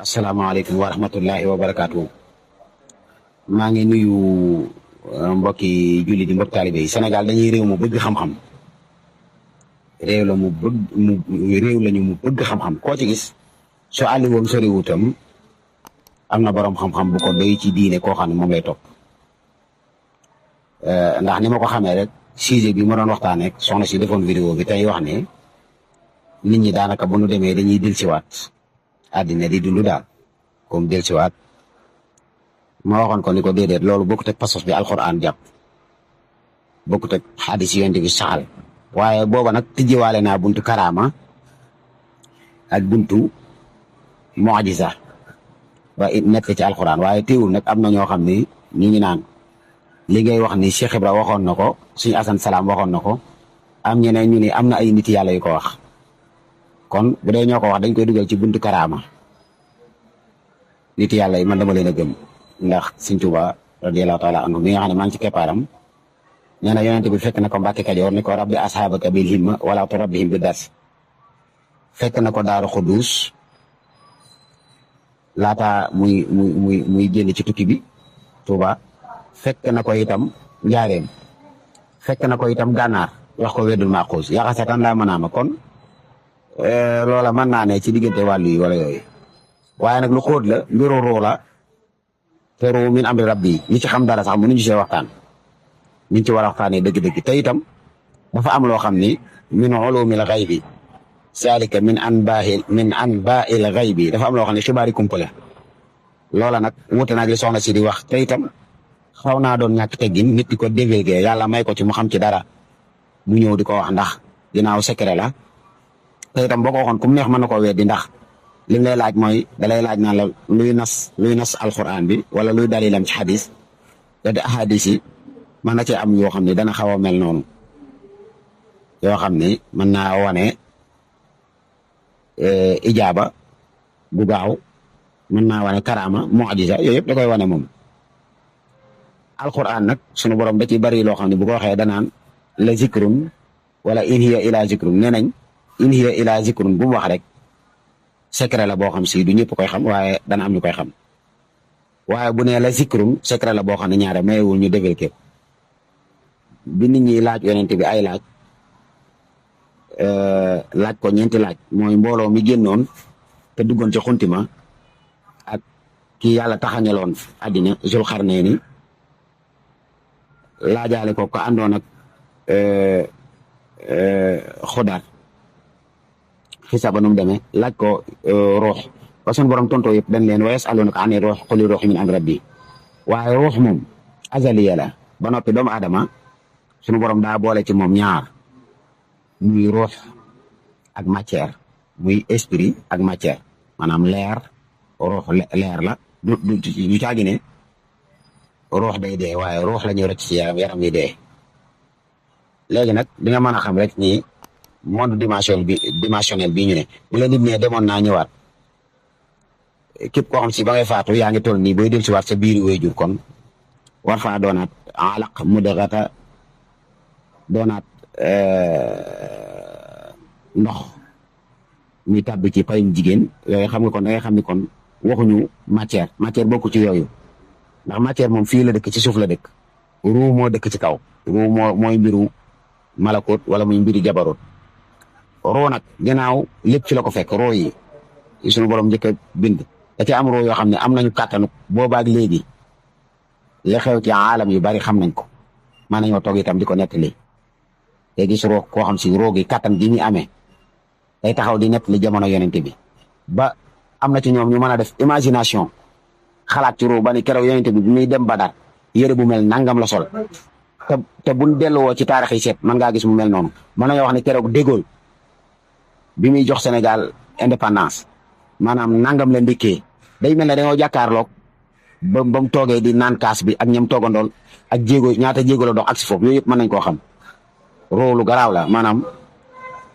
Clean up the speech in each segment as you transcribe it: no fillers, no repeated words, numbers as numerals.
asalaamaaleykum wa rahmatullahi wa barakaatu. maa ngi nuyu mbokki julli di mbokk taalibe yi. Sénégal dañuy réew mu bëgg xam-xam réew la mu bëgg réew lañu mu bëgg xam-xam koo ci gis soo àlli woon soriwutam am na borom xam-xam bu ko doy ci diine koo xam ne moom lay topp. ndax ni ma ko xamee rek sujet bi ma doon waxtaanee ak soxna si defoon vidéo bi tey wax ne nit ñi daanaka bu nu demee dañuy dellusiwaat àddina di dund daal comme dellusiwaat ma waxoon ko ni ko déedéet loolu bokkut ak pasos bi alxuraan jàpp bokkut ak xadis yonent bi saxal waaye booba nag tijjiwaale naa buntu karaama ak buntu mu'jiza ba it nekk ci alxuraan waaye teewul nag am na ñoo xam ni ñu ngi naan li ngay wax ni Cheikh Ibra waxoon na ko suñu Asan Salaam waxoon na ko am ñeneen ñu ni am na ay nit yàlla yu ko wax kon bu dee ñoo ko wax dañ koy dugal ci buntu karaama nit yàlla yi man dama leen a gëm ndax Sëñ Tuubaa radiyallaahu taala anhu mi nga xam ne maa ngi ci keppaaram nee na yonent bi fekk na ko Mbàkke Kajoor ni ko rabbi ashaabaka bil himma wala turabbihim bi dars fekk na ko Daaru Xuddus laata muy génn ci tukki bi Tuubaa fekk na ko itam Njaareem fekk na ko itam Gànnaar wax ko weddul maaxuus yaxasatan laa mënaama kon loola mën naa ne ci diggante wàllu yi wala yooyu waaye nag lu xóot la mbiru ruu la te ruu min amri rabbi ñi ci xam dara sax mënuñu see waxtaan ñu ci war a waxtaanee dëgg-dëgg te itam dafa am loo xam ni min ulumil ghaybi zalika min anba'il ghaybi dafa am loo xam ne xibaari kumpale loola nag wuute nag li soxna si di wax te itam xaw naa doon ñàkk teggin nit di ko divulguer yàlla may ko ci mu xam ci dara mu ñëw di ko wax ndax ginnaaw secret la te itam boo ko waxoon ku mu neex mën na koo weddi ndax lim lay laaj mooy dalay laaj naan la luy nas alquran bi wala luy dalilam ci xadis da di ahadis yi mën na cee am yoo xam ne dana xaw a mel noonu yoo xam ni mën naa wane ijaaba bu gaaw mën naa wane karaama mu'jiza yooyu yëpp da koy wane moom. alquran nag sunu borom da ci bari loo xam ne bu ko waxee danaan la zikrun wala in hiya ila zikrun nee nañ in hiya ila zikrun bu mu wax rek secret la boo xam si du ñëpp koy xam waaye dana am ñu koy xam waaye bu nee la zikrun secret la boo xam ne ñaare mayewul ñu développé ko bi nit ñi laaj yonent bi ay laaj ko ñeenti laaj mooy mbooloo mi génnoon te duggoon ci xuntima ak kii yàlla taxañaloon àddina Zul Xarnayni laajaale ko àndoon ak Xudaar xisaaba nu mu demee laaj ko ruux ba sunu borom tontoo yëpp dañ leen wa yasalunaka ani ruux quli ruux min amri rabbi waaye ruux moom azaliya la ba noppi doomu aadama sunu borom daa boole ci moom ñaar muy ruux ak matière muy esprit ak matière maanaam leer ruux leer la du caagi ne ruux day dee waaye ruux la ñuy rëcc ci yaram yi dee léegi nag di nga mën a xam rek ni monde dimensionnel bii ñu ne bu la nit ne demoon naa ñëwaat képp koo xam si ba ngay faatu yaa ngi toll nii booy del si waat sa biir waajur kon war faa doonaat alaq mudghata doonaat ndox muy tàbbi ci payum jigéen yooyu xam nga kon da ngay xam ni kon waxuñu matière bokku ci yooyu ndax matière moom fii la dëkk ci suuf la dëkk ruu moo dëkk ci kaw ruu mooy mbiru malakut wala muy mbiri jabarut roo nag ginnaaw lépp ci la ko fekk roo yi suñu borom njëkk a bind da ci am roo yoo xam ne am nañu kàttanu boobaak léegi li xew ci aalam yu bari xam nañ ko mën nañoo toog itam di ko nettali te gis roo koo xam si roo gi kàttan gi ñu amee day taxaw di nettali jamono yonente bi ba am na ci ñoom ñu mën a def imagination xalaat ci roo ba ni keroog yonente bi muy dem Badar yére bu mel nangam la sol te buñ delluwoo ci taarix yi seet mën ngaa gis mu mel noonu mën nañoo wax ne keroog De Gaulle bi muy jox Sénégal indépendance maanaam nangam la ndikkee day mel ne dañoo jàkkaarloog ba mu toogee di naan kaas bi ak ñam toogandool ak ñaata jéego la dox ak si foofu yooyu yëpp mën nañ koo xam roolu garaaw la maanaam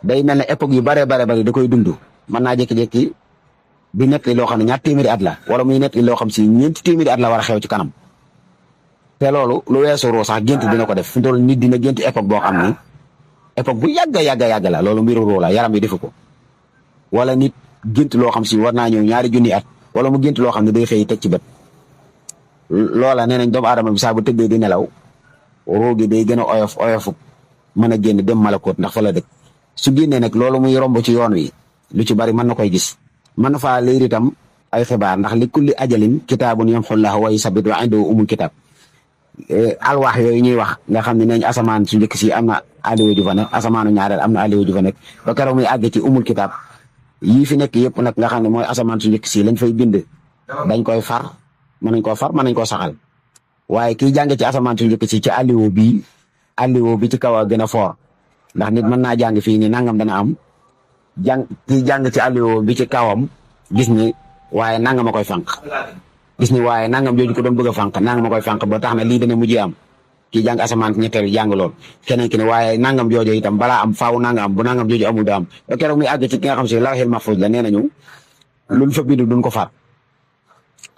day mel ne époque yu bare da koy dund mën naa jékki-jékki di nekk li loo xam ne ñaar téeméeri at la wala muy nekk li loo xam si ñeenti téeméeri at la war a xew ci kanam te loolu lu weesu roo sax gént dina ko def fi mu toll nit dina gént époque boo xam ni époque bu yàgg la loolu mbiru roo la yaram yi defu ko wala nit gént loo xam si war naa ñëw ñaari junni at wala mu gént loo xam ne day xëy teg ci bët loola nee nañ doomu aadama bi saa bu tëddee di nelaw ruu gi day gën a oyofu mën a génn dem malakoot ndax fa la dëkk su génnee nag loolu muy romb ci yoon wi lu ci bari mën na koy gis mën na faa liir itam ay xibaar ndax li kulli ajalin kitaabun yamxullaahu wa yusabbitu wa indahu umul kitaab alwaax yooyu ñuy wax nga xam ne neñ asamaan su njëkk si am na aliwa ju fa nekk asamaanu ñaareel am na aliwa ju fa nekk ba keroog muy àgg ci umul kitaab yii fi nekk yëpp nag nga xam ne mooy asamaan su njëkk si lañ fay bind dañ koy far mën nañ koo far mën nañ koo saxal waaye kiy jàng ci asamaan su njëkk si ci aliwo bi ci kaw a gën a foor ndax nit mën naa jàng fii ni nangam dana am kiy jàng ci aliwo bi ci kawam gis ni waaye nangam a koy fànq gis ni waaye nangam jooju ko doon bëgg a fànq nangam a koy fànq ba tax na lii dana mujjee am kii jàng asamaan ñetteel jàng lool keneen ki ne waaye nangam jooju itam balaa am faaw nangam am bu nangam jooju amul da am ba keroog muy àgg ci ki nga xam si lawhil mahfuz la nee nañu luñ fa bind duñ ko far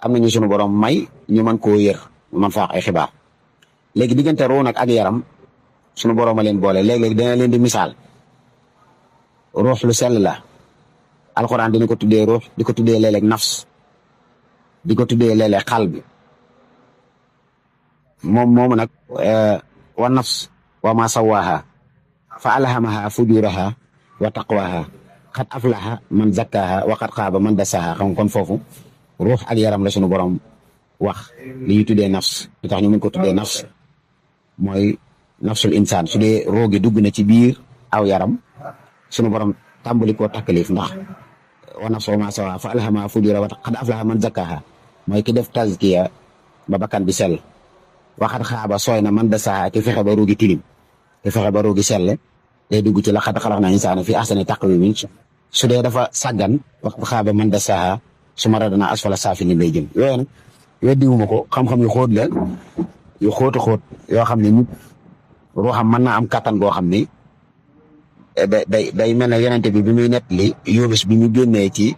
am nañu sunu borom may ñu mën koo yër ñu mën faax ay xibaar léegi diggante ruu nag ak yaram sunu borom a leen boole léeg-léeg dana leen di misaal ruux lu sell la alxuraan dina ko tuddee ruux di ko tuddee léeg-léeg nafs di ko tuddee léeg-léeg xal bi moomu nag wa nafs wa ma sawaaha fa alhamaha fujuraha wa taqwaha xad aflaha man zakkaha wa xad xaaba man dasaha xam kon foofu ruux ak yaram la sunu borom wax li ñuy tuddee nafs li tax ñu mën ko tuddee nafs mooy nafsul insaan su dee roogi dugg na ci biir aw yaram sunu borom tàmbali koo takkalif ndax wa nafs wa ma sawaaha fa alhamaha fujuraha wa xad aflaha man zakkaha mooy ki def tazkiya ba bakkan bi sell waxat xaaba sooy na man dasaha ki fexe ba roogi tilim ki fexe ba roogi sell day dugg ci laqad xalaqnaa insaana fi ahsani taqwiim su dee dafa sàggan waxat xaaba man dasaha summa radadnaa asfala saafiliin lay jëm yooyu nag weddiwuma ko xam-xam yu xóot la yu xóotu xóot yoo xam ne nit ruuxam mën naa am kattan goo xam ni day mel ne yonente bi muy nettali Yunus bi ñu génnee ci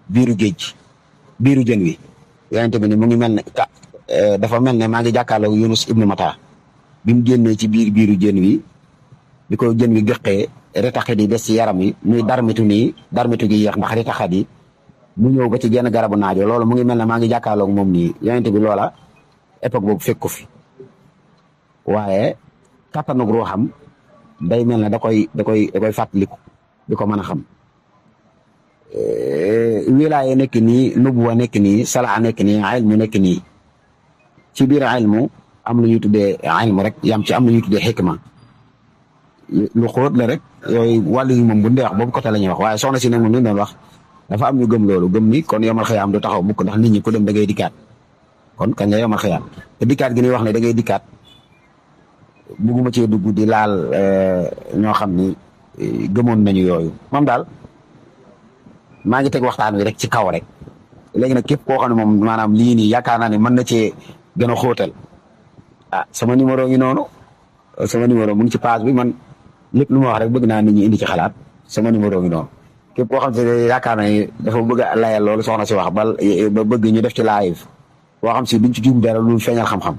biiru géej biiru jën wi yonente bi ni mu ngi mel ne dafa mel ne maa ngi jàkkaarloo Yunus ibnu Mata bi mu génnee ci biiru jën wi bi ko jën wi gëqee retaxit yi des ci yaram yi muy darmitu gi yéex ndax retaxat yi mu ñëw ba ci genn garabu naajo loolu mu ngi mel ne maa ngi jàkkaarloo moom nii yonente bi loola époque boobu fekk ko fi waaye kattanug ruuxam day mel ne da koy fàttaliku di ko mën a xam wilaaya nekk nii nubuwa nekk nii salaa nekk nii ilmu nekk nii ci biir ilmu am lu ñuy tuddee ilmu rek yam ci am lu ñuy tuddee xikma lu xóot la rek yooyu wàllu yi moom bu ndee wax boobu côté la ñuy wax waaye soxna si nag moom ñu doon wax dafa am ñu gëm loolu gëm ni kon yomal xiyaam du taxaw mukk ndax nit ñi ku dem da ngay dikkaat kon kañ la yomal xiyaam te dikkaat gi ñuy wax ne da ngay dikkaat bugguma cee dugg di laal ñoo xam ni gëmoon nañu yooyu moom daal maa ngi teg waxtaan wi rek ci kaw rek léegi nag képp koo xam ne moom maanaam lii nii yaakaar naa ne mën na cee gën a xóotal sama numéro ngi noonu sama numéro mu ngi ci page bi man lépp lu ma wax rek bëgg naa nit ñi indi ci xalaat sama numéro ngi noonu képp koo xam ne yaakaar na ni dafa bëgg a layal loolu soxna si wax ba bëgg ñu def ci live boo xam si duñ ci jub dara lu feeñal xam-xam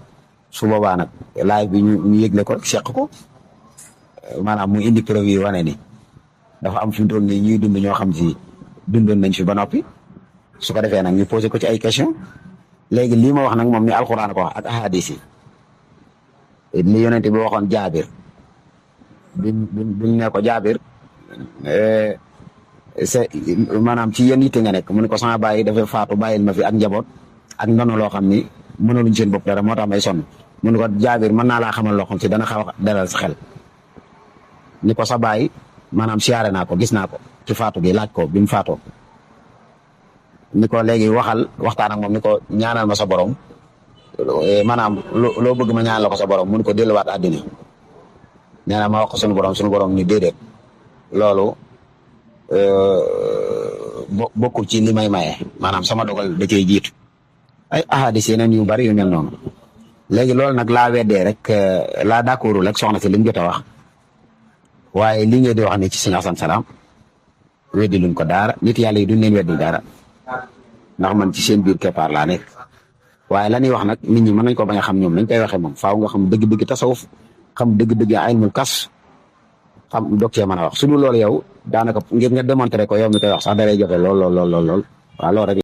su boobaa nag live bi ñu yëgle ko seq ko maanaam mu indi preuve yi wane ni dafa am fi mu toll nii ñuy dund ñoo xam si dundoon nañ fi ba noppi su ko defee nag ñu posé ko ci ay question léegi lii ma wax nag moom ni alxuraan ko wax ak ahadis yi li yonente bi waxoon jaabir biñ ne ko jaabir maanaam ci yenn yitte nga nekk mu ne ko sama bàyyi dafa faatu bàyyil ma fi ak njaboot ak ndono loo xam ni mënaluñ seen bopp dara moo tax may sonn mu ne ko jaabir mën naa laa xamal loo xam si dana xaw a dalal sa xel ni ko sa bàyyi maanaam siyaare naa ko gis naa ko ci faatu gi laaj ko bi mu faatoo ni ko léegi waxtaan ak moom ni ko ñaanal ma sa borom maanaam loo bëgg ma ñaanal la ko sa borom mun ko delluwaat àddina nee na ma wax ko sunu borom ni déedéet loolu bokkul ci li may maye maanaam sama dogal da cey jiitu ay ahadis yeneen yu bari yu mel noonu léegi loolu nag laa weddee rek laa d'accordul rek soxna si li mu jot a wax waaye li ngeen di wax ni ci Sëñ Asan Salaam weddi luñ ko daara nit yàlla yi duñ leen weddi dara ndax man ci seen biir keppaar laa nekk waaye la ñuy wax nag nit ñi mën nañ ko bañ a xam ñoom nañ koy waxee moom faaw nga xam dëgg-dëgg tasawuf xam dëgg-dëgg ilmul kas xam doog cee mën a wax su dul loolu yow daanaka ngir nga démontrer ko yow mi koy wax sax da lay joxe lool waaw loolu rek